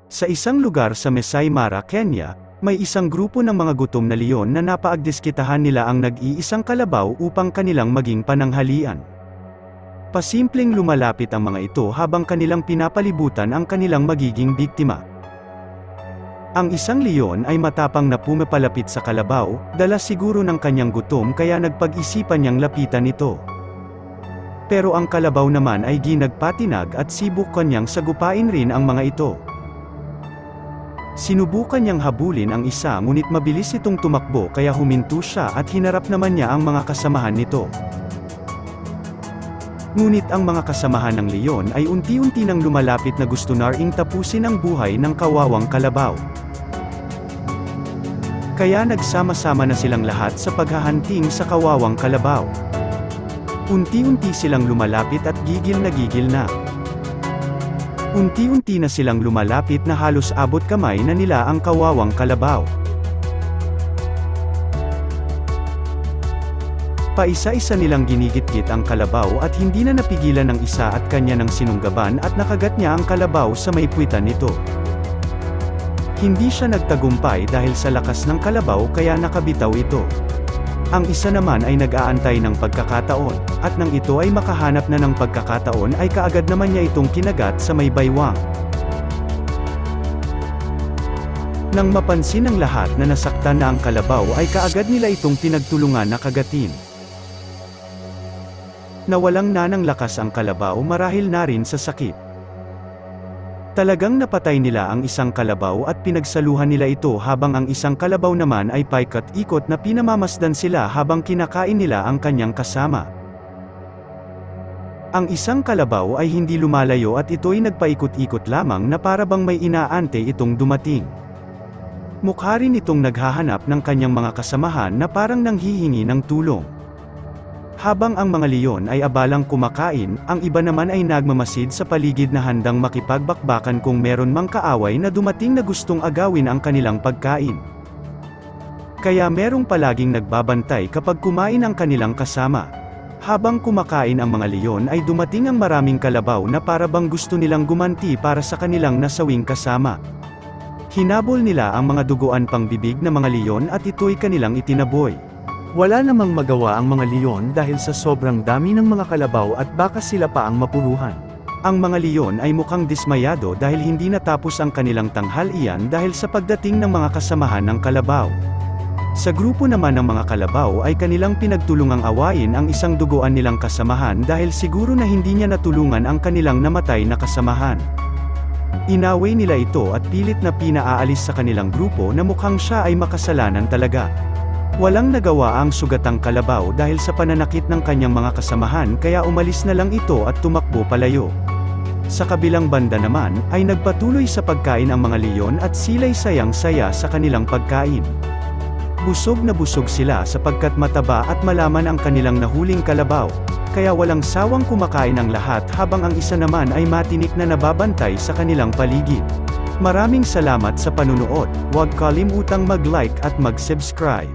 Sa isang lugar sa Masai Mara, Kenya, may isang grupo ng mga gutom na leon na napaagdiskitahan nila ang nag-iisang kalabaw upang kanilang maging pananghalian. Pasimpleng lumalapit ang mga ito habang kanilang pinapalibutan ang kanilang magiging biktima. Ang isang leon ay matapang na pumapalapit sa kalabaw, dala siguro ng kanyang gutom kaya nagpag-isipan niyang lapitan ito. Pero ang kalabaw naman ay ginagpatinag at sibukan niyang sagupain rin ang mga ito. Sinubukan niyang habulin ang isa ngunit mabilis itong tumakbo kaya huminto siya at hinarap naman niya ang mga kasamahan nito. Ngunit ang mga kasamahan ng leon ay unti-unti nang lumalapit na gusto na ring tapusin ang buhay ng kawawang kalabaw. Kaya nagsama-sama na silang lahat sa paghahunting sa kawawang kalabaw. Unti-unti silang lumalapit at gigil na. Unti-unti na silang lumalapit na halos abot kamay na nila ang kawawang kalabaw. Paisa-isa nilang ginigit-git ang kalabaw at hindi na napigilan ng isa at kanya ng sinunggaban at nakagat niya ang kalabaw sa may puwitan nito. Hindi siya nagtagumpay dahil sa lakas ng kalabaw kaya nakabitaw ito. Ang isa naman ay nag-aantay ng pagkakataon, at nang ito ay makahanap na ng pagkakataon ay kaagad naman niya itong kinagat sa may baywang. Nang mapansin ng lahat na nasaktan na ang kalabaw ay kaagad nila itong pinagtulungan na kagatin. Nawalang na ng lakas ang kalabaw marahil na rin sa sakit. Talagang napatay nila ang isang kalabaw at pinagsaluhan nila ito habang ang isang kalabaw naman ay paikot-ikot na pinamamasdan sila habang kinakain nila ang kanyang kasama. Ang isang kalabaw ay hindi lumalayo at ito'y nagpaikot-ikot lamang na para bang may inaante itong dumating. Mukha rin itong naghahanap ng kanyang mga kasamahan na parang nanghihingi ng tulong. Habang ang mga leon ay abalang kumakain, ang iba naman ay nagmamasid sa paligid na handang makipagbakbakan kung meron mang kaaway na dumating na gustong agawin ang kanilang pagkain. Kaya merong palaging nagbabantay kapag kumain ang kanilang kasama. Habang kumakain ang mga leon ay dumating ang maraming kalabaw na para bang gusto nilang gumanti para sa kanilang nasawing kasama. Hinabol nila ang mga duguan pang bibig na mga leon at ito'y kanilang itinaboy. Wala namang magawa ang mga leon dahil sa sobrang dami ng mga kalabaw at baka sila pa ang mapuruhan. Ang mga leon ay mukhang dismayado dahil hindi natapos ang kanilang tanghalian dahil sa pagdating ng mga kasamahan ng kalabaw. Sa grupo naman ng mga kalabaw ay kanilang pinagtulungang awayin ang isang duguan nilang kasamahan dahil siguro na hindi niya natulungan ang kanilang namatay na kasamahan. Inaway nila ito at pilit na pinaalis sa kanilang grupo na mukhang siya ay makasalanan talaga. Walang nagawa ang sugatang kalabaw dahil sa pananakit ng kanyang mga kasamahan kaya umalis na lang ito at tumakbo palayo. Sa kabilang banda naman, ay nagpatuloy sa pagkain ang mga leon at sila'y sayang-saya sa kanilang pagkain. Busog na busog sila sapagkat mataba at malaman ang kanilang nahuling kalabaw, kaya walang sawang kumakain ang lahat habang ang isa naman ay matinik na nababantay sa kanilang paligid. Maraming salamat sa panunood, huwag kalimutang mag-like at mag-subscribe.